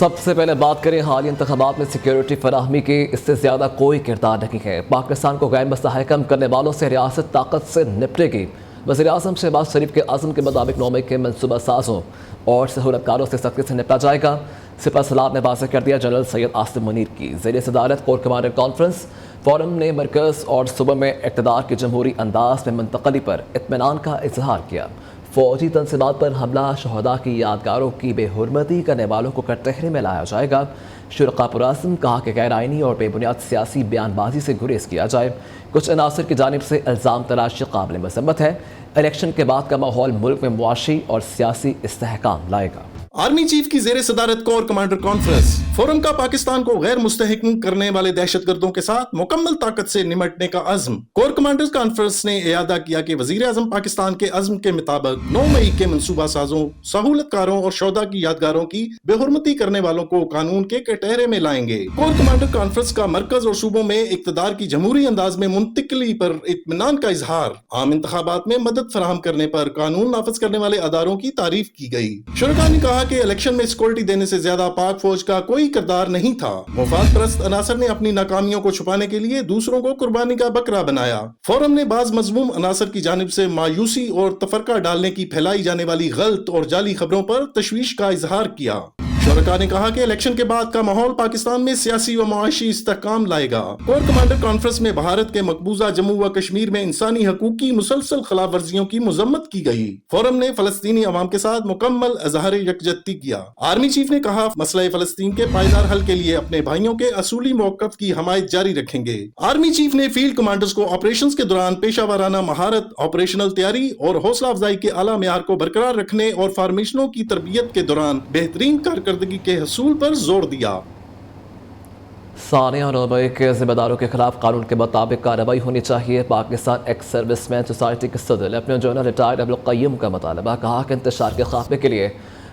سب سے پہلے بات کریں حالیہ انتخابات میں سیکیورٹی فراہمی کی، اس سے زیادہ کوئی کردار نہیں ہے۔ پاکستان کو غیر مستحکم کرنے والوں سے ریاست طاقت سے نپٹے گی۔ وزیر اعظم شہباز شریف کے عزم کے مطابق 9 مئی کے منصوبہ سازوں اور سہولت کاروں سے سختی سے نپٹا جائے گا۔ سپہ سالار نے واضح کر دیا جنرل سید آصف منیر کی زیر صدارت کور کمانڈر کانفرنس فورم نے مرکز اور صوبہ میں اقتدار کی جمہوری انداز میں منتقلی پر اطمینان کا اظہار کیا۔ فوجی تنصیبات پر حملہ، شہداء کی یادگاروں کی بے حرمتی کرنے والوں کو کٹہرے میں لایا جائے گا۔ شرکاء پرعزم، کہا کہ غیر آئینی اور بے بنیاد سیاسی بیان بازی سے گریز کیا جائے۔ کچھ عناصر کی جانب سے الزام تراشی قابل مذمت ہے۔ الیکشن کے بعد کا ماحول ملک میں معاشی اور سیاسی استحکام لائے گا۔ آرمی چیف کی زیر صدارت کور کمانڈر کانفرنس فورم کا پاکستان کو غیر مستحکم کرنے والے دہشت گردوں کے ساتھ مکمل طاقت سے نمٹنے کا عزم۔ کور کمانڈرز کانفرنس نے اعادہ کیا کہ وزیر اعظم پاکستان کے عزم کے مطابق 9 مئی کے منصوبہ سازوں، سہولت کاروں اور شہداء کی یادگاروں کی بے حرمتی کرنے والوں کو قانون کے کٹہرے میں لائیں گے۔ کور کمانڈر کانفرنس کا مرکز اور صوبوں میں اقتدار کی جمہوری انداز میں منتقلی پر اطمینان کا اظہار۔ عام انتخابات میں مدد فراہم کرنے پر قانون نافذ کرنے والے اداروں کی تعریف کی گئی۔ شرکاء نے کہا کہ الیکشن میں سیکورٹی دینے سے زیادہ پاک فوج کا کوئی کردار نہیں تھا۔ مفاد پرست عناصر نے اپنی ناکامیوں کو چھپانے کے لیے دوسروں کو قربانی کا بکرا بنایا۔ فورم نے بعض مذموم عناصر کی جانب سے مایوسی اور تفرقہ ڈالنے کی پھیلائی جانے والی غلط اور جعلی خبروں پر تشویش کا اظہار کیا۔ شرکاء نے کہا کہ الیکشن کے بعد کا ماحول پاکستان میں سیاسی و معاشی استحکام لائے گا۔ کور کمانڈر کانفرنس میں بھارت کے مقبوضہ جموں و کشمیر میں انسانی حقوق کی مسلسل خلاف ورزیوں کی مذمت کی گئی۔ فورم نے فلسطینی عوام کے ساتھ مکمل اظہار یکجہتی کیا۔ آرمی چیف نے کہا مسئلہ فلسطین کے پائیدار حل کے لیے اپنے بھائیوں کے اصولی موقف کی حمایت جاری رکھیں گے۔ آرمی چیف نے فیلڈ کمانڈرز کو آپریشنز کے دوران پیشہ ورانہ مہارت، آپریشنل تیاری اور حوصلہ افزائی کے اعلیٰ معیار کو برقرار رکھنے اور فارمیشنوں کی تربیت کے دوران بہترین کارکردگی کے حصول پر زور دیا۔ ثانیہ 9 مئی کے ذمہ داروں کے خلاف قانون کے مطابق کارروائی ہونی چاہیے۔ پاکستان ایکس سروس مین سوسائٹی کے صدر لیفٹیننٹ جنرل ریٹائرڈ عبدالقیوم کا مطالبہ، کہا کہ انتشار کے خاتمے کے لیے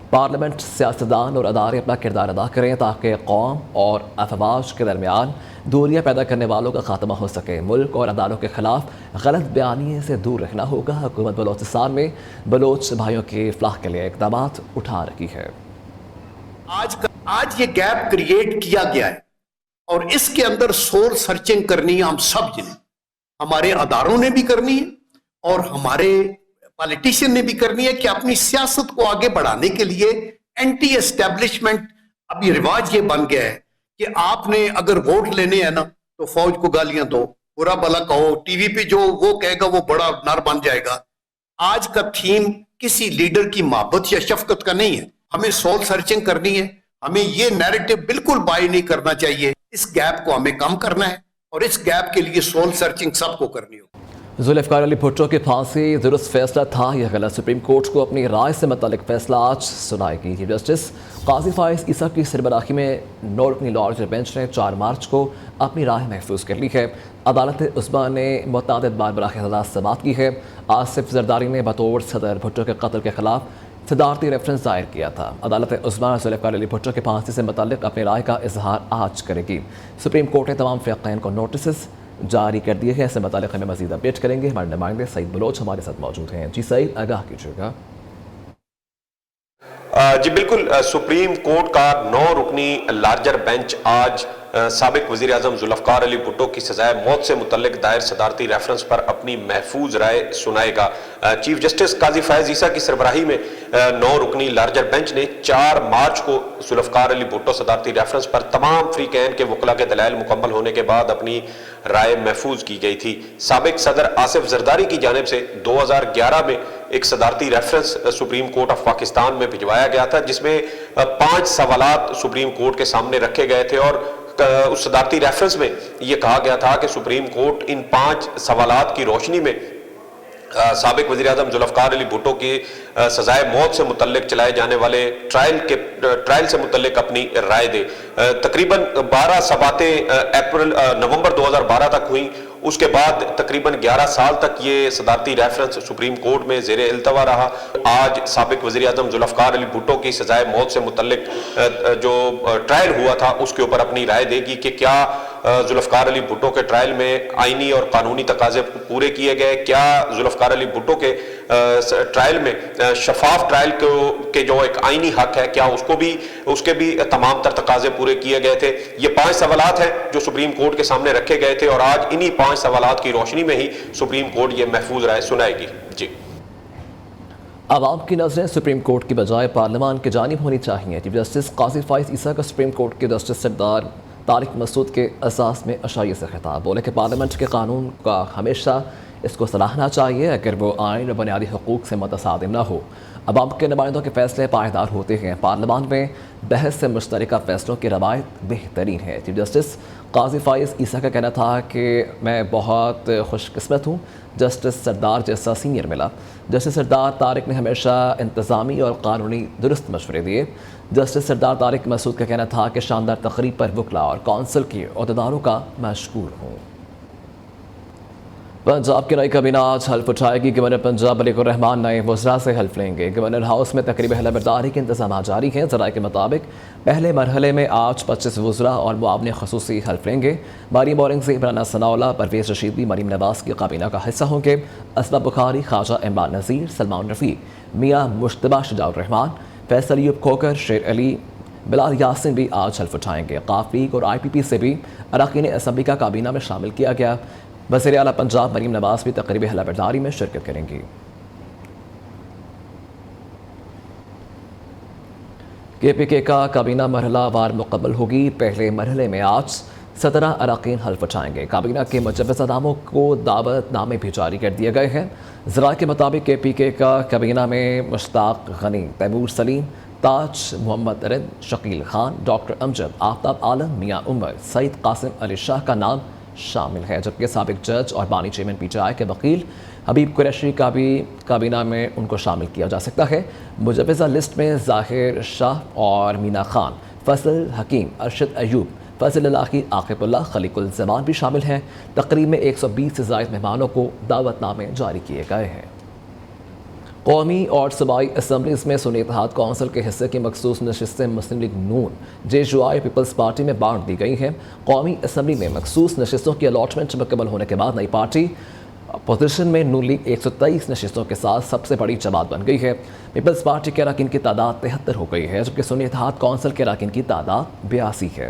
پارلیمنٹ، سیاستدان اور ادارے اپنا کردار ادا کریں تاکہ قوم اور افواج کے درمیان دوریاں پیدا کرنے والوں کا خاتمہ ہو سکے۔ ملک اور اداروں کے خلاف غلط بیانیے سے دور رہنا ہوگا۔ حکومت بلوچستان میں بلوچ بھائیوں کی اصلاح کے لیے اقدامات اٹھا رہی ہے۔ آج یہ گیپ کریٹ کیا گیا ہے اور اس کے اندر سول سرچنگ کرنی ہے ہم سب جنہیں، ہمارے اداروں نے بھی کرنی ہے اور ہمارے پالیٹیشین نے بھی کرنی ہے کہ اپنی سیاست کو آگے بڑھانے کے لیے اینٹی اسٹیبلشمنٹ اب یہ رواج یہ بن گیا ہے کہ آپ نے اگر ووٹ لینے ہیں نا تو فوج کو گالیاں دو، برا بھلا کہو، ٹی وی پہ جو وہ کہے گا وہ بڑا نر بن جائے گا۔ آج کا تھیم کسی لیڈر کی محبت یا شفقت کا نہیں ہے، ہمیں سول سرچنگ کرنی ہے، ہمیں یہ نیریٹو بالکل بائی نہیں کرنا چاہیے، اس گیپ کو ہمیں کم کرنا ہے اور اس گیپ کے لیے سول سرچنگ سب کو کرنی ہوگی۔ ذوالفقار علی بھٹو کی پھانسی درست فیصلہ تھا یا غلط؟ سپریم کورٹ کو اپنی رائے سے متعلق فیصلہ آج سنائے گی۔ چیف جسٹس قاضی فائز عیسیٰ کی سربراہی میں 9 رکنی لارجر بینچ نے 4 مارچ کو اپنی رائے محفوظ کر لی ہے۔ عدالت عظمیٰ نے متعدد بار براہ راست سماعت کی ہے۔ آصف زرداری نے بطور صدر بھٹو کے قتل کے خلاف صدارتی ریفرنس دائر کیا تھا۔ عدالت عظمیٰ ذوالفقار علی بھٹو کی پھانسی سے متعلق اپنی رائے کا اظہار آج کرے گی۔ سپریم کورٹ نے تمام فریقین کو نوٹسز جاری کر دیے ہیں۔ اس سے متعلق ہمیں مزید اپڈیٹ کریں گے ہمارے نمائندے سعید بلوچ ہمارے ساتھ موجود ہیں۔ جی سعید، آگاہ کیجیے گا۔ جی بالکل، سپریم کورٹ کا 9 رکنی لارجر بینچ آج سابق وزیر اعظم ذوالفقار علی بھٹو کی سزائے موت سے متعلق دائر صدارتی ریفرنس پر اپنی محفوظ رائے سنائے گا۔ چیف جسٹس قاضی فائز عیسیٰ کی سربراہی میں 9 رکنی لارجر بینچ نے 4 مارچ کو ذوالفقار علی بھٹو صدارتی ریفرنس پر تمام فریقین کے وکلاء کے دلائل مکمل ہونے کے بعد اپنی رائے محفوظ کی گئی تھی۔ سابق صدر آصف زرداری کی جانب سے 2011 میں ایک صدارتی reference supreme court of Pakistan میں بھجوایا گیا تھا، جس میں 5 سوالات سپریم کورٹ کے سامنے رکھے گئے تھے اور اس صدارتی ریفرنس میں یہ کہا گیا تھا کہ سپریم کورٹ ان 5 سوالات کی روشنی میں سابق وزیر اعظم ذوالفقار علی بھٹو کی سزائے موت سے متعلق چلائے جانے والے ٹرائل سے متعلق اپنی رائے دے۔ تقریباً 12 سباتیں نومبر 2012 تک ہوئیں۔ اس کے بعد تقریباً 11 سال تک یہ صدارتی ریفرنس سپریم کورٹ میں زیر التوا رہا۔ آج سابق وزیر اعظم ذوالفقار علی بھٹو کی سزائے موت سے متعلق جو ٹرائل ہوا تھا اس کے اوپر اپنی رائے دے گی کہ کیا ذوالفقار علی بھٹو کے ٹرائل میں آئینی اور قانونی تقاضے پورے کیے گئے؟ کیا ذوالفقار علی بھٹو کے ٹرائل میں شفاف ٹرائل کے جو ایک آئینی حق ہے، کیا اس کے بھی تمام تر تقاضے پورے کیے گئے تھے؟ یہ 5 سوالات ہیں جو سپریم کورٹ کے سامنے رکھے گئے تھے، اور آج انہی 5 سوالات کی روشنی میں ہی سپریم کورٹ یہ محفوظ رائے سنائے گی۔ جی، عوام کی نظریں سپریم کورٹ کی بجائے پارلیمان کی جانب ہونی چاہیے۔ چیف جسٹس قاضی فائز عیسیٰ کا سپریم کورٹ کے جسٹس سردار طارق مسعود کے اعزاز میں عشائیے سے خطاب، بولے کہ پارلیمنٹ کے قانون کا ہمیشہ اس کو سراہنا چاہیے اگر وہ آئین اور بنیادی حقوق سے متصادم نہ ہو۔ عوام کے نمائندوں کے فیصلے پائیدار ہوتے ہیں، پارلیمان میں بحث سے مشترکہ فیصلوں کی روایت بہترین ہے۔ چیف جسٹس قاضی فائز عیسیٰ کا کہنا تھا کہ میں بہت خوش قسمت ہوں، جسٹس سردار جیسا سینئر ملا۔ جسٹس سردار طارق نے ہمیشہ انتظامی اور قانونی درست مشورے دیے۔ جسٹس سردار طارق مسعود کا کہنا تھا کہ شاندار تقریب پر وکلا اور کونسل کے عہدیداروں کا مشکور ہوں۔ پنجاب کی نئی کابینہ آج حلف اٹھائے گی۔ گورنر پنجاب ملک الرحمان نئے وزراء سے حلف لیں گے۔ گورنر ہاؤس میں تقریب حلف برداری کے انتظامات جاری ہیں۔ ذرائع کے مطابق پہلے مرحلے میں آج 25 وزراء اور معاون خصوصی حلف لیں گے۔ مریم اورنگزیب، عمران ثناءاللہ، پرویز رشید بھی مریم نواز کی کابینہ کا حصہ ہوں گے۔ اسما بخاری، خواجہ عمران نذیر، سلمان رفیق، میاں مشتبہ شجاع الرحمان، فیصل ایوب کھوکر، شیر علی، بلال یاسین بھی آج حلف اٹھائیں گے۔ قاف لیگ اور آئی پی پی سے بھی اراکین اسمبلی کا کابینہ میں شامل کیا گیا۔ وزیر اعلیٰ پنجاب مریم نواز بھی تقریب حلف برداری میں شرکت کریں گی۔ کے پی کے کا کابینہ مرحلہ وار مکمل ہوگی۔ پہلے مرحلے میں آج 17 اراکین حلف اٹھائیں گے۔ کابینہ کے مجوزہ ناموں کو دعوت نامے بھی جاری کر دیے گئے ہیں۔ ذرائع کے مطابق کے پی کے کا کابینہ میں مشتاق غنی، تیمور سلیم، تاج محمد رند، شکیل خان، ڈاکٹر امجد، آفتاب عالم، میاں عمر، سعید قاسم علی شاہ کا نام شامل ہے، جبکہ سابق جج اور بانی چیئرمین پی ٹی آئی کے وکیل حبیب قریشی کا بھی کابینہ میں ان کو شامل کیا جا سکتا ہے۔ مجوزہ لسٹ میں ظاہر شاہ اور مینا خان، فضل حکیم، ارشد ایوب، فضل الہی، عاقب اللہ، خلیق الزمان بھی شامل ہیں۔ تقریب میں 120 سے زائد مہمانوں کو دعوت نامے جاری کیے گئے ہیں۔ قومی اور صوبائی اسمبلیز میں سنی اتحاد کونسل کے حصے کی مخصوص نشستیں Muslim League Noon, J U I, People's Party میں بانٹ دی گئی ہیں۔ قومی اسمبلی میں مخصوص نشستوں کی الاٹمنٹ مکمل ہونے کے بعد نئی پارٹی اپوزیشن میں نون لیگ 123 نشستوں کے ساتھ سب سے بڑی جماعت بن گئی ہے۔ پیپلز پارٹی کے اراکین کی تعداد 73 ہو گئی ہے، جبکہ سنی اتحاد کونسل کے اراکین کی تعداد 82 ہے۔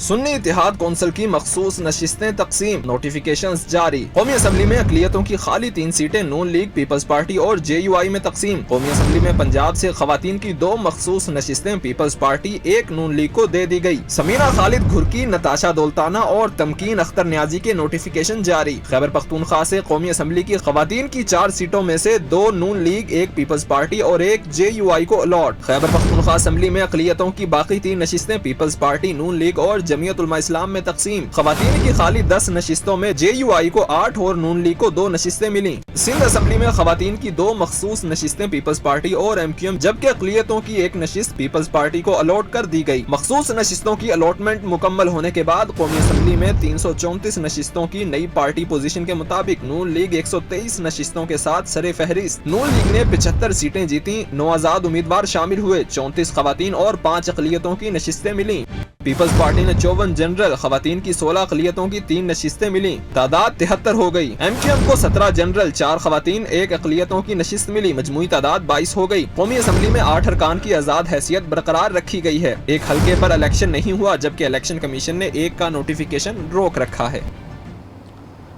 سنی اتحاد کونسل کی مخصوص نشستیں تقسیم، نوٹیفیکیشنز جاری۔ قومی اسمبلی میں اقلیتوں کی خالی 3 سیٹیں نون لیگ، پیپلز پارٹی اور جے یو آئی میں تقسیم۔ قومی اسمبلی میں پنجاب سے خواتین کی 2 مخصوص نشستیں پیپلز پارٹی، 1 نون لیگ کو دے دی گئی۔ سمینہ خالد گھرکی، نتاشا دولتانہ اور تمکین اختر نیازی کے نوٹیفیکیشن جاری۔ خیبر پختونخوا سے قومی اسمبلی کی خواتین کی 4 سیٹوں میں سے 2 نون لیگ، 1 پیپلز پارٹی اور 1 جے یو آئی کو الاٹ۔ خیبر پختونخوا اسمبلی میں اقلیتوں کی باقی 3 نشستیں پیپلز پارٹی، نون لیگ اور جمعیت علماء اسلام میں تقسیم۔ خواتین کی خالی 10 نشستوں میں جے یو آئی کو 8 اور نون لیگ کو 2 نشستیں ملیں۔ سندھ اسمبلی میں خواتین کی 2 مخصوص نشستیں پیپلز پارٹی اور ایم کیو ایم، جبکہ اقلیتوں کی 1 نشست پیپلز پارٹی کو الاٹ کر دی گئی۔ مخصوص نشستوں کی الاٹمنٹ مکمل ہونے کے بعد قومی اسمبلی میں 334 نشستوں کی نئی پارٹی پوزیشن کے مطابق نون لیگ 123 نشستوں کے ساتھ سر فہرست۔ نون لیگ نے 75 سیٹیں جیتیں، 9 آزاد امیدوار شامل ہوئے، 34 خواتین اور 5 اقلیتوں کی نشستیں ملیں۔ پیپلز پارٹی نے 54 جنرل، خواتین کی 16 اقلیتوں کی 3 نشستیں ملیں، تعداد 73 ہو گئی۔ ایم کیو ایم کو 17 جنرل، 4 خواتین، 1 اقلیتوں کی نشست ملی، مجموعی تعداد 22 ہو گئی۔ قومی اسمبلی میں 8 ارکان کی آزاد حیثیت برقرار رکھی گئی ہے۔ 1 حلقے پر الیکشن نہیں ہوا، جبکہ الیکشن کمیشن نے 1 کا نوٹیفیکیشن روک رکھا ہے۔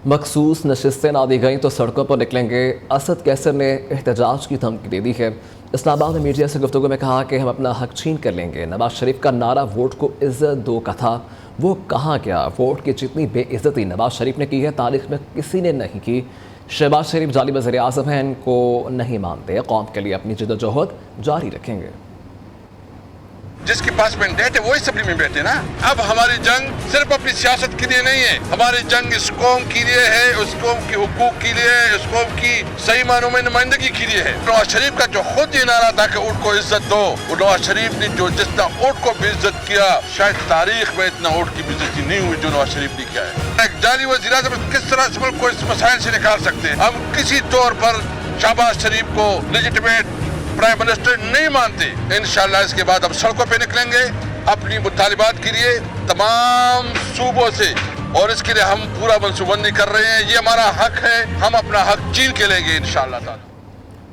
مخصوص نشستیں نہ دی گئیں تو سڑکوں پر نکلیں گے، اسد کیسر نے احتجاج کی دھمکی دے دی ہے۔ اسلام آباد میں میڈیا سے گفتگو میں کہا کہ ہم اپنا حق چھین کر لیں گے۔ نواز شریف کا نعرہ ووٹ کو عزت دو کا تھا، وہ کہاں گیا؟ ووٹ کی جتنی بے عزتی نواز شریف نے کی ہے تاریخ میں کسی نے نہیں کی۔ شہباز شریف جعلی وزیر اعظم ہیں، ان کو نہیں مانتے، قوم کے لیے اپنی جدوجہد جاری رکھیں گے۔ جس کے پاس مینڈیٹ ہے وہ اسمبلی میں بیٹھے نا۔ اب ہماری جنگ صرف اپنی سیاست کے لیے نہیں ہے، ہماری جنگ اس قوم کے لیے ہے، اس قوم کے حقوق کے لیے ہے، اس قوم کی صحیح معنوں میں نمائندگی کے لیے ہے۔ نواز شریف کا جو خود یہ نعرہ تھا کہ اونٹ کو عزت دو، وہ نواز شریف نے جو جس طرح اونٹ کو بھی عزت کیا، شاید تاریخ میں اتنا اونٹ کی بھی عزت نہیں ہوئی جو نواز شریف نے کیا ہے۔ ایک جعلی وزیر اعظم کس طرح اس ملک کو اس مسائل سے نکال سکتے ہیں؟ ہم کسی طور پر شہباز شریف کو لیجیٹمیٹ پرائم منسٹر نہیں مانتے۔ انشاءاللہ اس کے بعد اب سڑکوں پہ نکلیں گے اپنی مطالبات کے لیے۔ तमाम सूबों से, और इसके लिए हम पूरा मनसूबबंदी कर रहे हैं। ये हमारा हक है, हम अपना हक छीन के लेंगे इंशाअल्लाह ताला।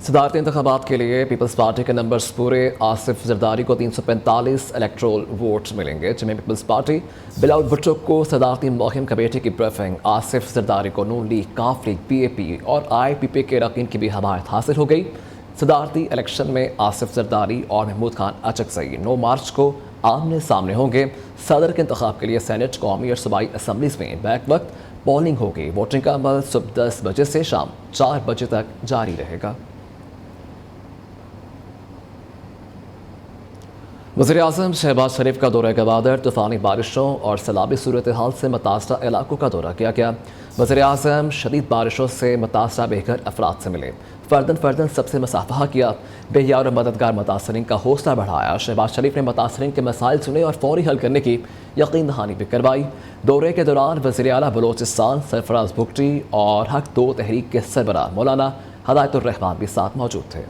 सदारती इंतखाबात के लिए पीपल्स पार्टी के नंबर्स पूरे। आसिफ जरदारी को 345 इलेक्ट्रोल वोट मिलेंगे, जिनमें पीपल्स पार्टी बिलावल भुट्टो को सदारती मुहिम कमेटी की ब्रीफिंग, आसिफ जरदारी को नून लीग, काफ लीग, PAP और IPP के अरकान की भी हमायत हासिल हो गई। सदारती इलेक्शन में आसिफ जरदारी और महमूद खान अचकजई 9 मार्च को आमने सामने होंगे। सदर के इंतखाब के लिए सेनेट, कौमी और सूबाई असम्बलीज में बैक वक्त पोलिंग होगी। वोटिंग का अमल सुबह 10 बजे से शाम 4 बजे तक जारी रहेगा। वज़ीर-ए-आज़म शहबाज शरीफ का दौरा गवादर, तूफ़ानी बारिशों और सैलाबी सूरत हाल से मुतासरा इलाकों का दौरा किया गया। वज़ीर-ए-आज़म शदीद बारिशों से मुतासरा बेघर अफराद से मिले, फ़र्दन सबसे मुसाफहा किया, बेयार और मददगार मुतासरीन का हौसला बढ़ाया। शहबाज शरीफ ने मुतासरीन के मसाइल सुने और फौरी हल करने की यकीन दहानी भी करवाई। दौरे के दौरान वज़ीर आला बलोचिस्तान सरफराज बुगटी और हक 2 तहरीक के सरबराह मौलाना हदायतुर रहमान भी साथ मौजूद थे।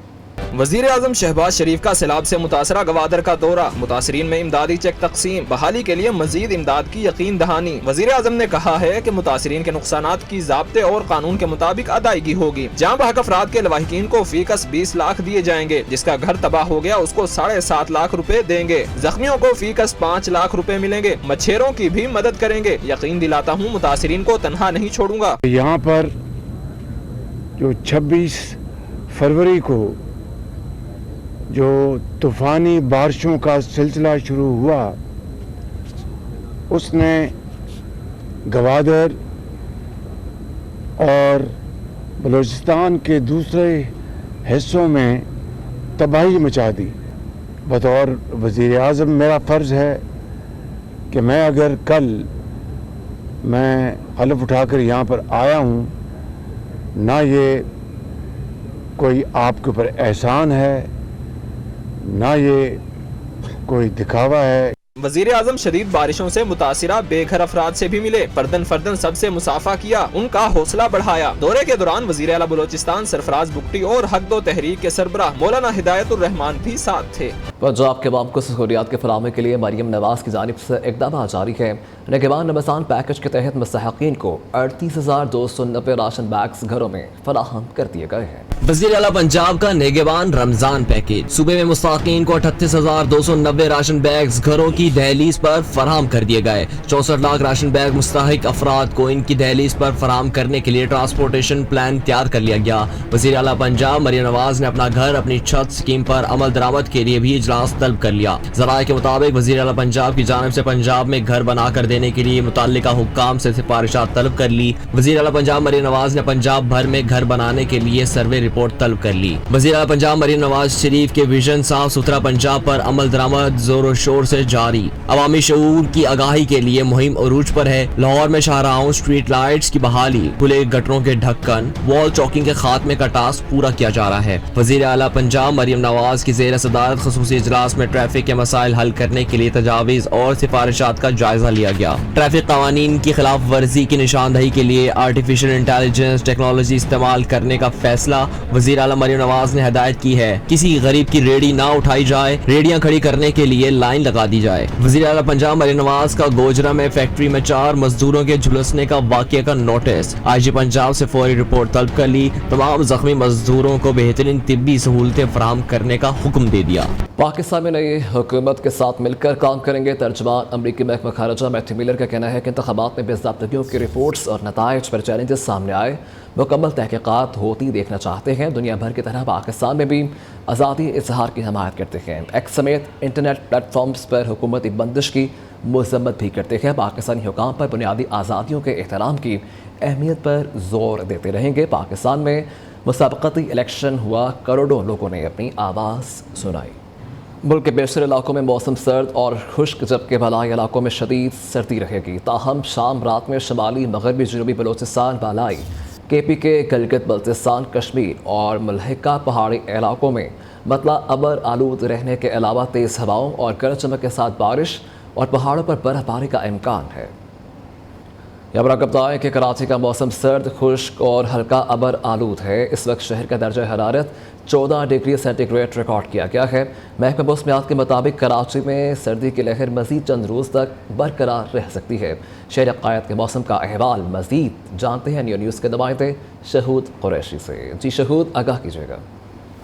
वज़ीर आज़म शहबाज शरीफ का सैलाब से मुतासरा गवादर का दौरा, मुतासरीन में इमदादी चेक तकसीम, बहाली के लिए मजीद इमदाद की यकीन दहानी। वज़ीर आज़म ने कहा है कि मुतासरीन के नुकसानात की ज़ाब्ते और कानून के मुताबिक अदायगी होगी। जहाँ बहक अफराद के लवाहिकीन को फीकस 20 लाख दिए जाएंगे, जिसका घर तबाह हो गया उसको 7.5 लाख रुपए देंगे। जख्मियों को फीकस 5 लाख रुपए मिलेंगे। मच्छरों की भी मदद करेंगे। यकीन दिलाता हूँ मुतासरीन को तनहा नहीं छोड़ूंगा। यहाँ पर जो 26 फरवरी को जो तूफ़ानी बारिशों का सिलसिला शुरू हुआ, उसने गवादर और बलूचिस्तान के दूसरे हिस्सों में तबाही मचा दी। बतौर वज़ीर आज़म मेरा फ़र्ज़ है कि मैं अगर कल मैं हलफ उठाकर यहाँ पर आया हूँ, ना ये कोई आपके ऊपर एहसान है, ना ये कोई दिखावा है। वज़ीर आज़म शदीद बारिशों से मुतासिरा बेघर अफराद से भी मिले, फर्दन सबसे मुसाफा किया, उनका हौसला बढ़ाया। दौरे के दौरान वज़ीर आला बलोचिस्तान सरफराज बुगटी और हक 2 तहरीक के सरबराह मौलाना हिदायतुर रहमान भी साथ थे। पंजाब के अवाम को सहूलियात के फराहमी के लिए मरियम नवाज की जानिब से इक़दाम जारी है। निगहबान रमज़ान पैकेज के तहत मुस्तहिकीन को 38,290 राशन बैग्स घरों में फराहम कर दिए गए हैं। वज़ीर आला पंजाब का निगहबान रमजान पैकेज, सूबे में मुस्तहिकीन को 38,290 राशन बैग्स घरों की दहलीज पर फराहम कर दिए गए। 64 लाख राशन बैग मुस्तहिक अफराद को इनकी दहलीज पर फराहम करने के लिए ट्रांसपोर्टेशन प्लान तैयार कर लिया गया। वज़ीर आला पंजाब मरियम नवाज ने अपना घर अपनी छत स्कीम पर अमल दरामद के लिए भी इजलास तलब कर लिया। ज़राए के मुताबिक वज़ीर आला पंजाब की जानिब से पंजाब में घर बना कर देने के लिए मुतल्लिका हुक्काम से सिफारिशात तलब कर ली। वज़ीर आला पंजाब मरियम नवाज ने पंजाब भर में घर बनाने के लिए सर्वे रिपोर्ट तलब कर ली। वज़ीर आला पंजाब मरियम नवाज शरीफ के विजन साफ सुथरा पंजाब पर अमल दरामद जोर शोर से जारी। अवामी शऊर की आगाही के लिए मुहिम उरूज पर है। लाहौर में शाहराहों, स्ट्रीट लाइट्स की बहाली, खुले गटरों के ढक्कन, वॉल चौकिंग के खात्मे का टास्क पूरा किया जा रहा है। वज़ीर आला पंजाब मरियम नवाज की ज़ेर सदारत ख़ुसूसी इजलास में ट्रैफिक के मसाइल हल करने के लिए तजावीज़ और सिफारिशात का जायजा लिया गया। ट्रैफिक कानून की खिलाफ वर्जी की निशानदही के लिए आर्टिफिशियल इंटेलिजेंस टेक्नोलॉजी इस्तेमाल करने का फैसला वज़ीर आला मरियम नवाज ने हिदायत की है। किसी गरीब की रेडी ना उठाई जाए, रेडियां खड़ी करने के लिए लाइन लगा दी जाए। वज़ीर आला पंजाब मरियम नवाज का गोजरा में फैक्ट्री में 4 मजदूरों के झुलसने का वाक़या का नोटिस, IG पंजाब से फौरी रिपोर्ट तलब कर ली। तमाम जख्मी मजदूरों को बेहतरीन तिब्बी सहूलतें फराहम करने का हुक्म दे दिया। पाकिस्तान में नई हुकूमत के साथ मिलकर काम करेंगे। तर्जुमान अमरीकी महकमा खारजा मैथ्यू मिलर का कहना है कि इंतखाबात में बेज़ाब्तगियों की रिपोर्ट्स और नताइज पर चैलेंजेस सामने आए, मुकम्मल तहकीकात होती देखना चाहते हैं। दुनिया भर की तरह पाकिस्तान में भी आज़ादी इजहार की हमायत करते हैं। एक्स समेत इंटरनेट प्लेटफॉर्म्स पर हुकूमती बंदिश की मजम्मत भी करते हैं। पाकिस्तानी हुकाम पर बुनियादी आज़ादियों के एहतराम की अहमियत पर जोर देते रहेंगे। पाकिस्तान में मुसाबकती इलेक्शन हुआ, करोड़ों लोगों ने अपनी आवाज़ सुनाई। मुल्क के बेशतर इलाकों में मौसम सर्द और खुश्क, जबकि बालाई इलाकों में शदीद सर्दी रहेगी। ताहम शाम रात में शुमाली मगरबी जनूबी बलोचिस्तान, बालाई KP के गिलगित बल्तिस्तान, कश्मीर और मलहका पहाड़ी इलाकों में मतला अबर आलूद रहने के अलावा तेज़ हवाओं और गरज चमक के साथ बारिश और पहाड़ों पर बर्फबारी का इम्कान है। यहाँ पर आपको बताएं कि कराची का मौसम सर्द, खुश्क और हल्का अबर आलूद है। इस वक्त शहर का दर्जा हरारत 14 डिग्री सेंटीग्रेड रिकॉर्ड किया गया है। महकमा मौसमियात के मुताबिक कराची में सर्दी की लहर मज़ीद चंद रोज़ तक बरकरार रह सकती है। शहर क़ायद के मौसम का अहवाल मज़ीद जानते हैं न्यूज़ के नुमाइंदे शहूद कुरैशी से। जी शहूद, आगाह कीजिएगा।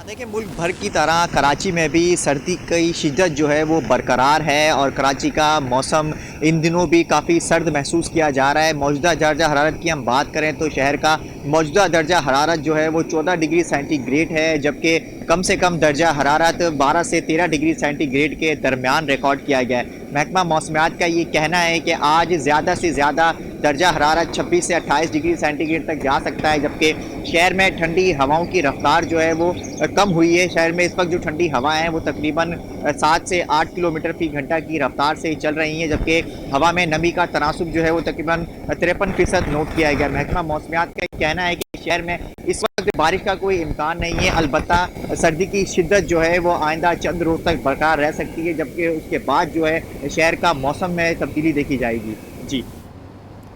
देखिए, मुल्क भर की तरह कराची में भी सर्दी की शिद्दत जो है वो बरकरार है और कराची का मौसम इन दिनों भी काफ़ी सर्द महसूस किया जा रहा है। मौजूदा दर्जा हरारत की हम बात करें तो शहर का मौजूदा दर्जा हरारत जो है वो 14 डिग्री सेंटीग्रेड है, जबकि कम से कम दर्जा हरारत 12 से 13 डिग्री सेंटीग्रेड के दरमियान रिकॉर्ड किया गया है। महकमा मौसमियात का ये कहना है कि आज ज़्यादा से ज़्यादा दर्जा हरारत 26 से 28 डिग्री सेंटीग्रेड तक जा सकता है, जबकि शहर में ठंडी हवाओं की रफ्तार जो है वो कम हुई है। शहर में इस वक्त जो ठंडी हवाएं हैं वो तकरीबन 7 से 8 किलोमीटर फी घंटा की रफ्तार से चल रही हैं, जबकि हवा में नमी का तनासुब जो है वो तकरीबन 53% नोट किया गया। महकमा मौसमियात का कहना है कि शहर में इस वक्त बारिश का कोई इम्कान नहीं है, अलबत्ता सर्दी की शिद्दत जो है वो आइंदा चंद रोज़ तक बरकरार रह सकती है, जबकि उसके बाद जो है शहर का मौसम में तब्दीली देखी जाएगी। जी,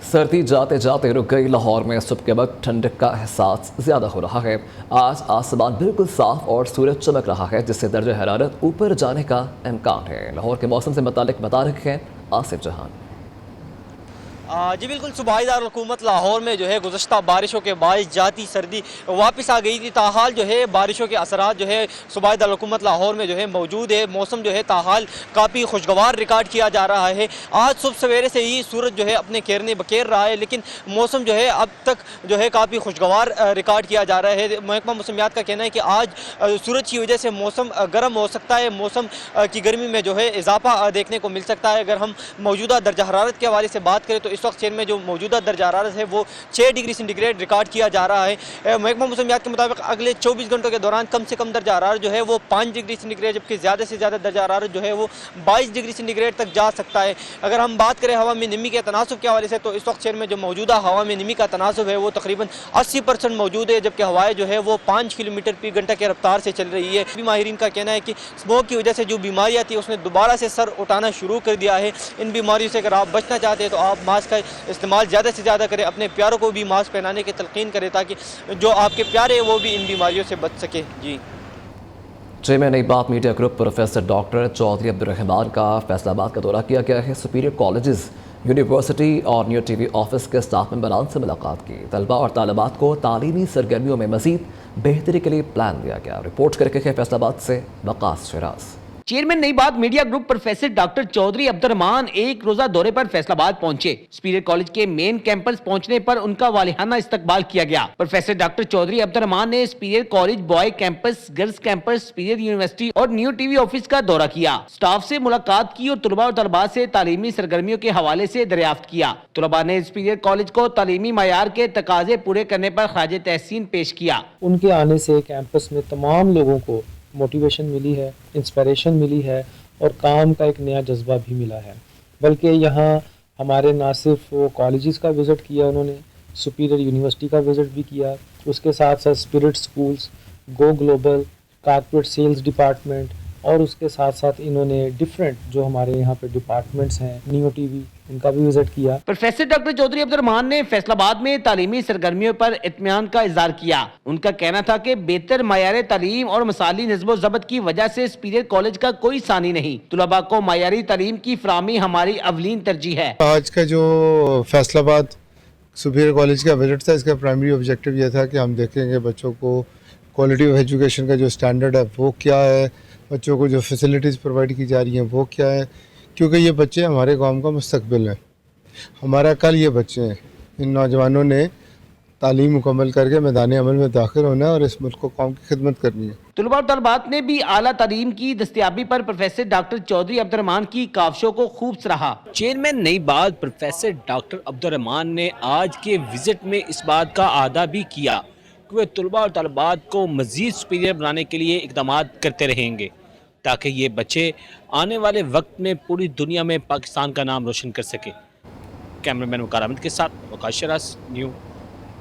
सर्दी जाते जाते रुक गई। लाहौर में सुबह के वक्त ठंडक का एहसास ज़्यादा हो रहा है। आज आसमान बिल्कुल साफ और सूरज चमक रहा है, जिससे दर्जा हरारत ऊपर जाने का इम्कान है। लाहौर के मौसम से मुतालिक बता रहे हैं आसिफ जहान। जी बिल्कुल, सूबाई दारुल हुकूमत लाहौर में जो है गुज़श्ता बारिशों के बाद जाती सर्दी वापस आ गई थी। ताहाल जो है बारिशों के असरात जो है सूबाई दारुल हुकूमत लाहौर में जो है मौजूद है। मौसम जो है ताहाल काफ़ी खुशगवार रिकॉर्ड किया जा रहा है। आज सुबह सवेरे से ही सूरज जो है अपने खेरने बखेर रहा है, लेकिन मौसम जो है अब तक जो है काफ़ी खुशगवार रिकॉर्ड किया जा रहा है। महकमा मौसमियात का कहना है कि आज सूरज की वजह से मौसम गर्म हो सकता है, मौसम की गर्मी में जो है इजाफा देखने को मिल सकता है। अगर हम मौजूदा दर्जा हरारत के हवाले से बात करें तो इस वक्त शहर में जो मौजूदा दर्जा हरारत है वो 6 डिग्री सेंटीग्रेड रिकॉर्ड किया जा रहा है। महकमा मौसमियात के मुताबिक अगले 24 घंटों के दौरान कम से कम दर्जा हरारत जो है वो 5 डिग्री सेंटीग्रेड, जबकि ज़्यादा से ज़्यादा दर्जा हरारत जो है वो 22 डिग्री सेंटीग्रेड तक जा सकता है। अगर हम बात करें हवा में नमी के तनासुब के हवाले से तो इस वक्त शहर में जो मौजूदा हवा में नमी का तनासुब है वो तकरीबन 80% मौजूद है, जबकि हवाएं जो है वो 5 किलोमीटर फी घंटा की रफ्तार से चल रही है। भी माहिरीन का कहना है कि स्मोक की वजह से जो बीमारियाँ थी उसने दोबारा से सर उठाना शुरू कर दिया है। इन बीमारियों से अगर आप बचना चाहते हैं तो आप मास्क का इस्तेमाल ज़्यादा से ज़्यादा करें, अपने प्यारों को भी मास्क पहनाने की तलकीन करें ताकि जो आपके प्यारे हैं वो भी इन बीमारियों से बच सके। जी में Nai Baat media group professor doctor Chaudhry Abdurrahman का फैसलाबाद का दौरा किया गया है। सुपीरियर कॉलेजेस, यूनिवर्सिटी और न्यू टीवी ऑफिस के स्टाफ मेंबरान से मुलाकात की। तलबा और तालिबात को तालीमी सरगर्मियों में मजीद बेहतरी के लिए प्लान दिया गया। रिपोर्ट करके फैसलाबाद से Waqas Siraj. Chairman Nai Baat media group professor doctor Chaudhry Abdurrahman एक रोजा दौरे पर फैसलाबाद पहुंचे। सुपीरियर कॉलेज के मेन कैंपस पहुंचने पर उनका वालिहाना इस्तकबाल किया गया। प्रोफेसर डॉक्टर चौधरी अब्दुर्रहमान ने Superior college boy campus, girls campus, Superior university और न्यू टीवी ऑफिस का दौरा किया। स्टाफ से मुलाकात की और तलबा और तलबात से तालीमी सरगर्मियों के हवाले से दरियाफ्त किया। तलबा ने सुपीरियर कॉलेज को तालीमी मयार के तकाजे पूरे करने पर ख्वाजे तहसीन पेश किया। उनके आने से कैंपस में तमाम लोगों को मोटिवेशन मिली है, इंस्पिरेशन मिली है और काम का एक नया जज्बा भी मिला है। बल्कि यहाँ हमारे ना सिर्फ वो कॉलेजेस का विज़िट किया, उन्होंने सुपीरियर यूनिवर्सिटी का विज़िट भी किया, उसके साथ साथ Spirit schools, go global, corporate sales department और उसके साथ साथ इन्होंने डिफरेंट जो हमारे यहाँ पे डिपार्टमेंट्स हैं, नियो टीवी, इनका भी विजिट किया। प्रोफेसर डॉक्टर चौधरी अब्दुर्रहमान ने फैसलाबाद में तालीमी सरगर्मियों पर इत्मीनान का इजहार किया। उनका कहना था कि बेहतर मायारी तालीम और मसाली निज़्म ज़ब्त की वजह से सुपीरियर कॉलेज का कोई सानी नहीं। तुलबा को मायारी तालीम की फराहमी हमारी अवलीन तरजीह है। आज का जो फैसलाबाद सुपीरियर कॉलेज का विजिट था, इसका प्राइमरी ऑब्जेक्टिव यह था कि हम देखेंगे बच्चों को क्वालिटी ऑफ एजुकेशन का जो स्टैंडर्ड है वो क्या है, बच्चों को जो फैसिलिटीज़ प्रोवाइड की जा रही हैं वो क्या है, क्योंकि ये बच्चे हमारे कौम का मुस्तकबिल हैं, हमारा कल ये बच्चे हैं। इन नौजवानों ने तालीम मुकम्मल करके मैदान अमल में दाखिल होना है और इस मुल्क को कौम की खिदमत करनी है। तलबा और तलबात ने भी आला तालीम की दस्तयाबी पर प्रोफेसर डॉक्टर चौधरी अब्दुर्रहमान की काविशों को खूब सराहा। चेयरमैन नई बात प्रोफेसर डॉक्टर अब्दुर्रहमान ने आज के विजिट में इस बात का आदा भी किया कि वे तलबा और तलबात को मज़ीद सुपीरियर बनाने के लिए इक़दाम करते रहेंगे ताकि ये बच्चे आने वाले वक्त में पूरी दुनिया में पाकिस्तान का नाम रोशन कर सके। कैमरामैन वकार अहमद के साथ Waqas Siraj, new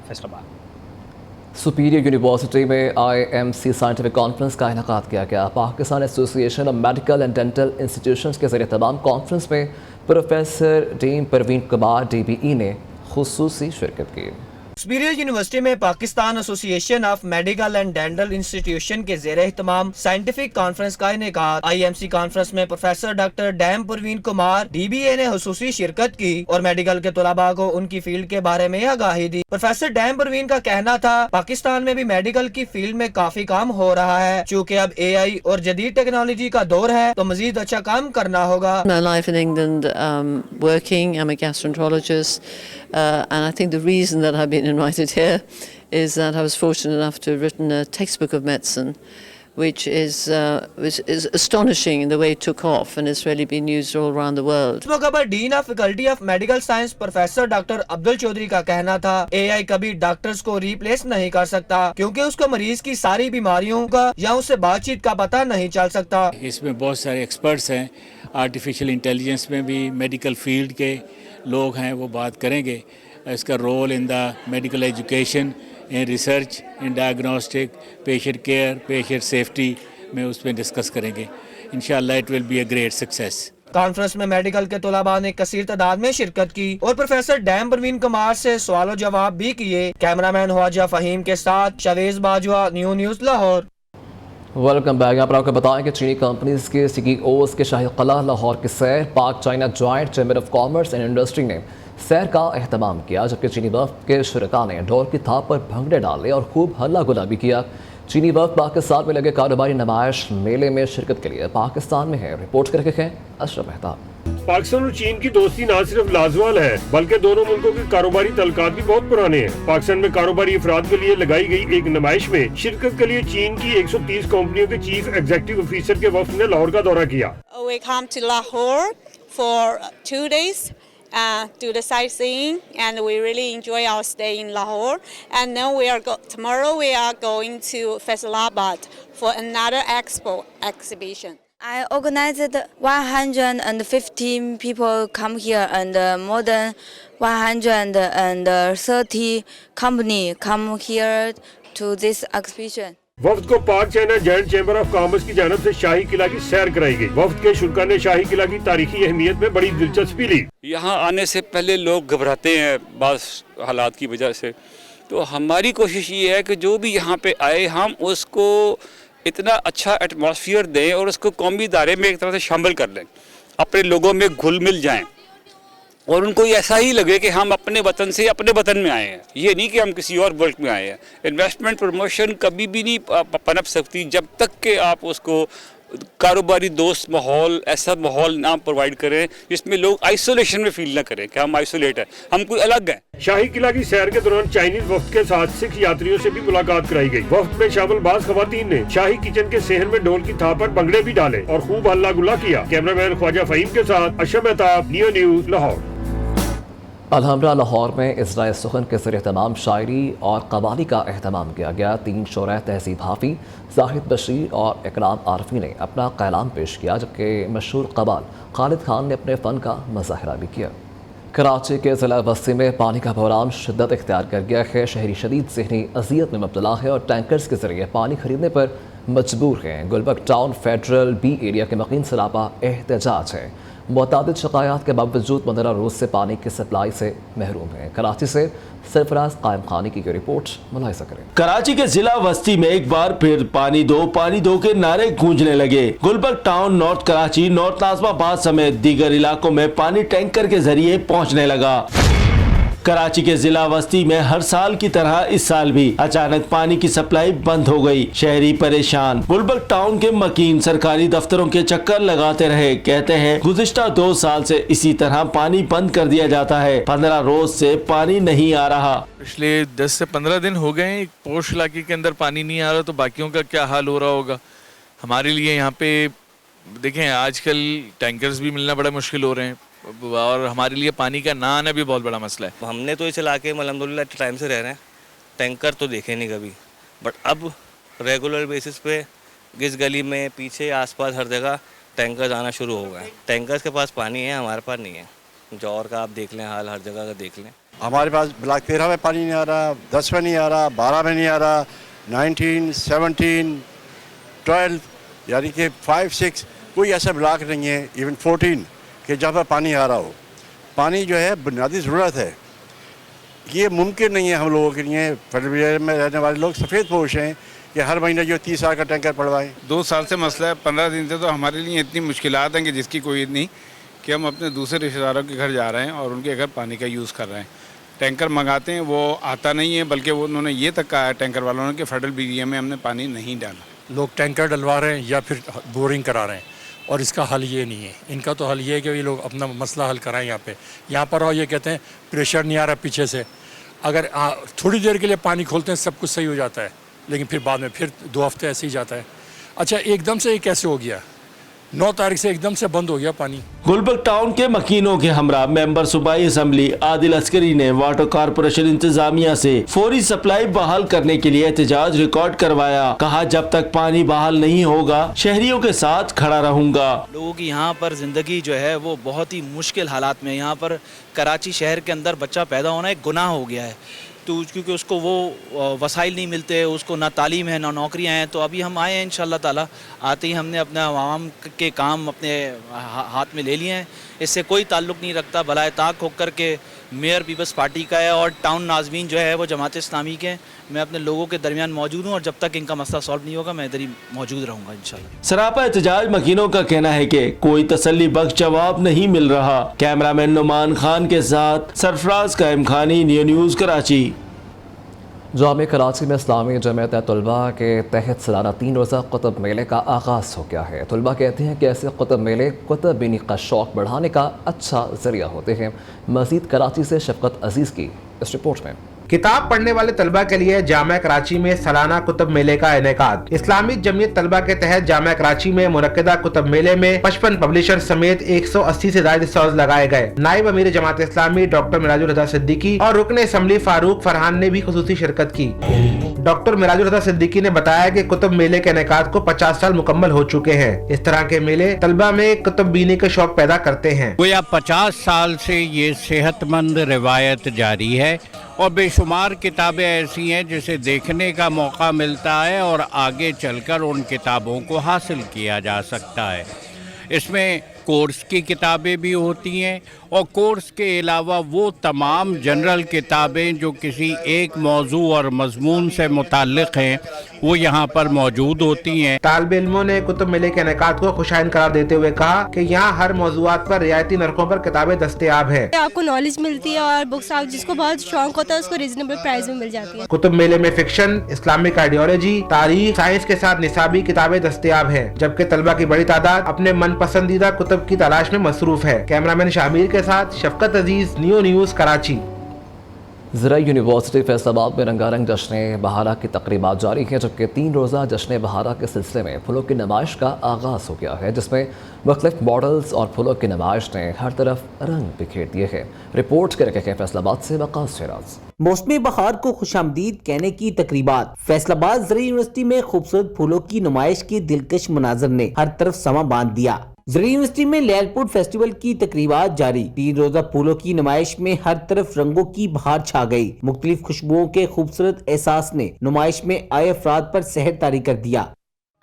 Faisalabad. Superior university में IMC साइंटिफिक कॉन्फ्रेंस का इनेकाद किया गया। Pakistan association of medical and dental institutions के ज़रिए तमाम कॉन्फ्रेंस में professor dean Parveen Kumar DBE ने खुसूसी शिरकत की। सुपीरियर यूनिवर्सिटी में Pakistan association of medical and dental institution के ज़ेरे एहतमाम साइंटिफिक कॉन्फ्रेंस का इनेकाद। IMC कॉन्फ्रेंस में professor doctor dam Parveen Kumar DBA ने हुसूसी शिरकत की और मेडिकल के तलबा को उनकी फील्ड के बारे में आगाही दी। प्रोफेसर डैम परवीन का कहना था पाकिस्तान में भी मेडिकल की फील्ड में काफी काम हो रहा है, चूँकि अब AI और जदीद टेक्नोलॉजी का दौर है तो मजीद अच्छा काम करना होगा। My life in England, working, I'm a gastroenterologist, and I think the reason that I've been invited here is that I was fortunate enough to have written a textbook of medicine, which is astonishing in the way it took off, and it's really been used all around the world. इस मौके पर dean of faculty of medical science professor doctor Abdul Chaudhry का कहना था AI कभी doctors को replace नहीं कर सकता, क्योंकि उसको मरीज की सारी बीमारियों का या उससे बातचीत का पता नहीं चल सकता। इसमें बहुत सारे एक्सपर्ट्स हैं, आर्टिफिशियल इंटेलिजेंस में भी मेडिकल फील्ड के लोग हैं, वो बात करेंगे इसका role in the medical education, in research, in diagnostic, patient care, patient safety में उसमें डिस्कस करेंगे। इंशाल्लाह it will be a great success. Conference में मेडिकल के तलबा ने कसीर तादाद में शिरकत की और प्रोफेसर डैम परवीन कुमार से सवाल जवाब भी किए। कैमरामैन ख्वाजा फहीम के साथ Shavez Bajwa, news Lahore. Welcome back. यहाँ पर आपको बताएं कि चीनी कंपनीज के CEOs के शाही क़लअ लाहौर के सैर पाक China joint chamber of commerce and industry ने सैर का एहतमाम किया, जबकि चीनी वफ़द के शुरका ने ढोल की थाप पर भंगड़े डाले और खूब हल्ला गुल्ला भी किया। चीनी वफ़द पाकिस्तान में लगे कारोबारी नुमाइश मेले में शिरकत के लिए पाकिस्तान में है। रिपोर्ट करके हैं अशरफ मेहताब। पाकिस्तान और चीन की दोस्ती न सिर्फ लाजवाल है बल्कि दोनों मुल्कों के कारोबारी तल्कात भी बहुत पुराने हैं। पाकिस्तान में कारोबारी अफराद के लिए लगाई गई एक नुमाइश में शिरकत के लिए चीन की 130 कंपनियों के चीफ एग्जीक्यूटिव ऑफिसर के वफ्द ने लाहौर का दौरा किया। We come to Lahore for 2 days. Do the sightseeing, and we really enjoy our stay in Lahore. And then tomorrow we are going to Faisalabad for another exhibition. I organized 115 people come here, and more than 130 company come here to this exhibition. वफ्द को पाक China joint chamber of commerce की जानब से शाही किला की सैर कराई गई। वफ्द के शुरका ने शाही किला की तारीखी अहमियत में बड़ी दिलचस्पी ली। यहाँ आने से पहले लोग घबराते हैं बाज़ हालात की वजह से, तो हमारी कोशिश ये है कि जो भी यहाँ पे आए हम उसको इतना अच्छा एटमॉस्फेयर दें और उसको कौमी इदारे में एक तरह से शामिल कर लें, अपने लोगों में घुल मिल जाएँ और उनको ऐसा ही लगे कि हम अपने वतन से अपने वतन में आए हैं, ये नहीं कि हम किसी और मुल्क में आए हैं। इन्वेस्टमेंट प्रमोशन कभी भी नहीं पनप सकती जब तक कि आप उसको कारोबारी दोस्त माहौल, ऐसा माहौल ना प्रोवाइड करें जिसमें लोग आइसोलेशन में फील ना करें कि हम आइसोलेट हैं, हम कोई अलग हैं। शाही किला की सैर के दौरान चाइनीज वफ्द के साथ सिख यात्रियों से भी मुलाकात कराई गई। वफ्द में शामिल बाज़ खवातीन ने शाही किचन के सेहन में ढोल की थाप पर भंगड़े भी डाले और खूब हल्ला गुल्ला किया। कैमरामैन ख्वाजा फहीम के साथ अशरफ मेहताब, न्यूज़ लाहौर। अलहमरा लाहौर में इज़राए सुखन के ज़रिए तमाम शायरी और कवाली का एहतमाम किया गया। 3 शोरा तहज़ीब हाफी जाहिद बशीर और इकराम आरफी ने अपना कलाम पेश किया, जबकि मशहूर कबाल खालिद खान ने अपने फ़न का मुज़ाहरा भी किया। कराची के ज़िला वस्ती में पानी का बहरान शिद्दत इख्तियार कर गया है। शहरी शदीद ज़हनी अज़ियत में मुब्तला है और टैंकर्स के ज़रिए पानी खरीदने पर मजबूर हैं। Gulberg town federal B area के मकीन सरापा एहतजाज है। मुतादिद शिकायत के बावजूद 15 रोज़ से पानी की सप्लाई से महरूम है। कराची से सरफराज कायम खानी की रिपोर्ट मुलाहिजा करें। कराची के जिला वस्ती में एक बार फिर पानी दो के नारे गूंजने लगे। Gulberg town, north Karachi, north Nazimabad समेत दीगर इलाकों में पानी टैंकर के जरिए पहुंचने लगा। कराची के जिला वस्ती में हर साल की तरह इस साल भी अचानक पानी की सप्लाई बंद हो गई। शहरी परेशान। गुलबर्ग टाउन के मकीन सरकारी दफ्तरों के चक्कर लगाते रहे। कहते हैं गुज़िश्ता 2 साल से इसी तरह पानी बंद कर दिया जाता है। 15 रोज से पानी नहीं आ रहा। पिछले 10 से 15 दिन हो गए पोश इलाके के अंदर पानी नहीं आ रहा, तो बाकियों का क्या हाल हो रहा होगा। हमारे लिए यहाँ पे देखें आजकल टैंकर्स भी मिलना बड़ा मुश्किल हो रहे हैं और हमारे लिए पानी का ना आना भी बहुत बड़ा मसला है। हमने तो इस इलाके में अल्हम्दुलिल्लाह टाइम से रह रहे हैं, टैंकर तो देखे नहीं कभी, बट अब रेगुलर बेसिस पे इस गली में पीछे आसपास हर जगह टैंकर आना शुरू हो गए। टैंकर्स के पास पानी है, हमारे पास नहीं है। जौहर का आप देख लें हाल, हर जगह का देख लें। हमारे पास ब्लॉक 13 में पानी नहीं आ रहा, 10 में नहीं आ रहा, 12 में नहीं आ रहा, 19, 17, 12 यानी कि 5, 6 कोई ऐसा ब्लॉक नहीं है, इवन 14 कि जहाँ पर पानी आ रहा हो। पानी जो है बुनियादी ज़रूरत है, ये मुमकिन नहीं है हम लोगों के लिए, फेडरल में रहने वाले लोग सफ़ेद पोश हैं कि हर महीने जो 30 साल का टैंकर पड़वाएं। 2 साल से मसला है, 15 दिन से तो हमारे लिए इतनी मुश्किलात हैं कि जिसकी कोई नहीं, कि हम अपने दूसरे रिश्तेदारों के घर जा रहे हैं और उनके घर पानी का यूज़ कर रहे हैं। टैंकर मंगाते हैं, वो आता नहीं है, बल्कि वो उन्होंने ये तक कहा है टैंकर वालों ने कि फेडरल BDA में हमने पानी नहीं डाला। लोग टैंकर डलवा रहे हैं या फिर बोरिंग करा रहे हैं, और इसका हल ये नहीं है। इनका तो हल ये है कि ये लोग अपना मसला हल कराएं यहाँ पर। और ये कहते हैं प्रेशर नहीं आ रहा पीछे से, अगर थोड़ी देर के लिए पानी खोलते हैं सब कुछ सही हो जाता है, लेकिन फिर बाद में फिर 2 हफ्ते ऐसे ही जाता है। अच्छा, एकदम से ये कैसे हो गया? 9 तारीख से एकदम से बंद हो गया पानी। गुलबर्ग टाउन के मकीनों के हमरा मेंबर सूबाई असम्बली आदिल अस्करी ने वाटर कारपोरेशन इंतजामिया से फौरी सप्लाई बहाल करने के लिए एहतजाज रिकॉर्ड करवाया। कहा, जब तक पानी बहाल नहीं होगा शहरियों के साथ खड़ा रहूंगा। लोगों की यहाँ पर ज़िंदगी जो है वो बहुत ही मुश्किल हालात में, यहाँ पर कराची शहर के अंदर बच्चा पैदा होना एक गुनाह हो गया है, तो क्योंकि उसको वो वसाइल नहीं मिलते, उसको ना तालीम है ना नौकरियां हैं। तो अभी हम आए हैं इंशाअल्लाह ताला, आते ही हमने अपना आवाम के काम अपने हाथ में ले लिए हैं। इससे कोई ताल्लुक़ नहीं रखता, भलाए ताक होकर के मेयर पीपल्स पार्टी का है और टाउन नाजमीन जो है वो जमात इस्लामी के। मैं अपने लोगों के दरमियान मौजूद हूँ और जब तक इनका मसला सॉल्व नहीं होगा मैं इधर ही मौजूद रहूँगा इंशाअल्लाह। सरापा एहतजाज मकीनों का कहना है कि कोई तसल्ली बख्श जवाब नहीं मिल रहा। कैमरामैन नुमान खान के साथ सरफराज कायम खानी, न्यू न्यूज़ कराची। जामे कराची में इस्लामी जमात तलबा के तहत सालाना 3 रोज़ा कुतुब मेले का आगाज़ हो गया है। तलबा कहते हैं कि ऐसे कुतुब मेले कुतुब बीनी का शौक़ बढ़ाने का अच्छा ज़रिया होते हैं। मज़ीद कराची से शफकत अजीज़ की इस रिपोर्ट में। किताब पढ़ने वाले तलबा के लिए जामिया कराची में सालाना कुतुब मेले का इनेकाद। इस्लामी जमीयत तलबा के तहत जामिया कराची में मुनक्किदा कुतुब मेले में 55 पब्लिशर समेत 180 से ज्यादा स्टॉल्स लगाए गए। नायब अमीर जमात इस्लामी डॉक्टर मिराजुल रज़ा सिद्दीकी और रुकन असम्बली फारूक फरहान ने भी खुसूसी शिरकत की। डॉक्टर मिराजुल रज़ा सिद्दीकी ने बताया कि कुतुब मेले के इनेकाद को 50 साल मुकम्मल हो चुके हैं। इस तरह के मेले तलबा में कुतुब बीनी का शौक पैदा करते हैं। गोया 50 साल से ये सेहतमंद रिवायत जारी है और बेशुमार किताबें ऐसी हैं जिसे देखने का मौका मिलता है और आगे चलकर उन किताबों को हासिल किया जा सकता है। इसमें कोर्स की किताबें भी होती हैं और कोर्स के अलावा वो तमाम जनरल किताबें जो किसी एक मौजू और मजमून से मुताल्लिक़ हैं वो यहाँ पर मौजूद होती हैं। तालिब इल्मों ने कुतुब मेले के इनेकाद को खुशाइन करार देते हुए कहा कि यहाँ हर मौजूआत पर रियायती नरखों पर किताबें दस्तयाब है। आपको नॉलेज मिलती है और बुक्स आप जिसको बहुत शौक होता है उसको रीजनेबल प्राइस में मिल जाती है। कुतुब मेले में फिक्शन, इस्लामिक आइडियोलॉजी, तारीख, साइंस के साथ निसाबी किताबें दस्तयाब है, जबकि तलबा की बड़ी तादाद अपने मन पसंदीदा कुतुब की तलाश में मसरूफ है। कैमरामैन शामिर के साथ शफकत अजीज, न्यू न्यूज़ कराची। ज़राई यूनिवर्सिटी फैसलाबाद में रंगारंग जश्न बहारा की तकरीबात जारी है, जबकि 3 रोज़ा जश्न बहारा के सिलसिले में फूलों की नुमाइश का आगाज़ हो गया है, जिसमें मुख्तलिफ मॉडल्स और फूलों की नुमाइश ने हर तरफ रंग बिखेर दिए हैं। रिपोर्ट कर रहे हैं फैसलाबाद से वकास शहराज। मौसमी बहार को खुशामदीद कहने की तकरीबात। फैसलाबाद ज़राई यूनिवर्सिटी में खूबसूरत फूलों की नुमाइश की दिलकश मनाजर ने हर तरफ समा बांध दिया। ज़राई यूनिवर्सिटी में लैलपुर फेस्टिवल की तकरीबात जारी। 3 रोज़ा फूलों की नुमाइश में हर तरफ रंगों की बहार छा गई। मुख्तलिफ खुशबुओं के खूबसूरत एहसास ने नुमाइश में आए अफराद पर सहर तारी कर दिया।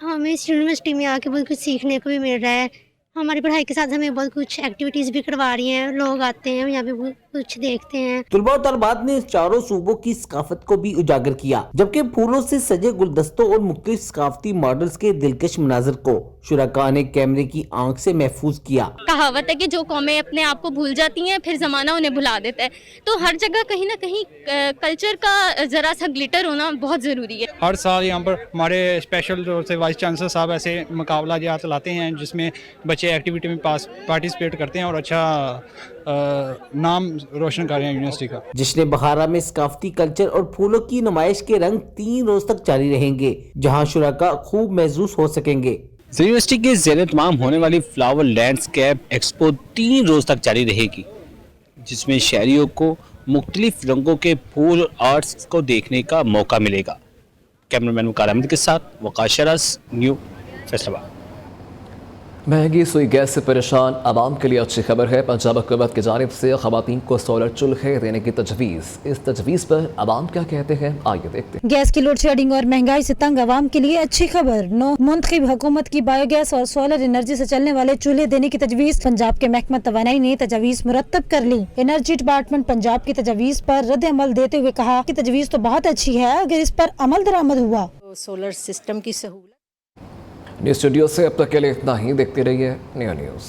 हमें इस यूनिवर्सिटी में आके बहुत कुछ सीखने को भी मिल रहा है। हमारी पढ़ाई के साथ हमें बहुत कुछ एक्टिविटीज भी करवा रही हैं। लोग आते हैं यहाँ पे बहुत कुछ देखते हैं। तलबा और तलबात ने चारों सूबों की सकाफत को भी उजागर किया, जबकि फूलों से सजे गुलदस्तों और मुख्तलिफ सकाफती मॉडल्स के दिलकश मनाजर को शुरका ने कैमरे की आंख से महफूज किया। कहावत है कि जो कौमें अपने आप को भूल जाती हैं फिर जमाना उन्हें भुला देता है, तो हर जगह कहीं ना कहीं कल्चर का जरा सा ग्लिटर होना बहुत जरूरी है। हर साल यहाँ पर हमारे स्पेशल तौर से वाइस चांसलर साहब ऐसे मुकाबला जहाज चलाते हैं जिसमें बच्चे एक्टिविटी में पार्टिसिपेट करते हैं और अच्छा नाम रोशन कर रहे हैं यूनिवर्सिटी का। जश्न बहारा में सकाफती कल्चर और फूलों की नुमाइश के रंग 3 रोज तक जारी रहेंगे, जहाँ शुरका खूब महसूस हो सकेंगे। यूनिवर्सिटी के ज़ेर तमाम होने वाली फ्लावर लैंडस्केप एक्सपो 3 रोज तक जारी रहेगी, जिसमें शहरियों को मुख्तलिफ रंगों के फूल आर्ट्स को देखने का मौका मिलेगा। कैमरामैन मुकार अहमद के साथ वकास शहराज, न्यू फैसलाबाद। महंगी सुई गैस से परेशान आवाम के लिए अच्छी खबर है। पंजाब हुकूमत की जानिब से खवातीन को सोलर चूल्हे देने की तजवीज़। इस तजवीज़ पर आवाम क्या कहते हैं, आइए देखते हैं। गैस की लोड शेडिंग और महंगाई से तंग आवाम के लिए अच्छी खबर। नौ मुंतखब हुकूमत की बायोगैस और सोलर एनर्जी से चलने वाले चूल्हे देने की तजवीज़। पंजाब के महकमा तवानाई ने तजवीज़ मुरतब कर ली। एनर्जी डिपार्टमेंट पंजाब की तजवीज़ पर रद्द अमल देते हुए कहा कि तजवीज़ तो बहुत अच्छी है अगर इस पर अमल दरामद हुआ। सोलर सिस्टम की सहूलत। न्यूज़ स्टूडियो से अब तक के लिए इतना ही। देखते रहिए न्यू न्यूज़।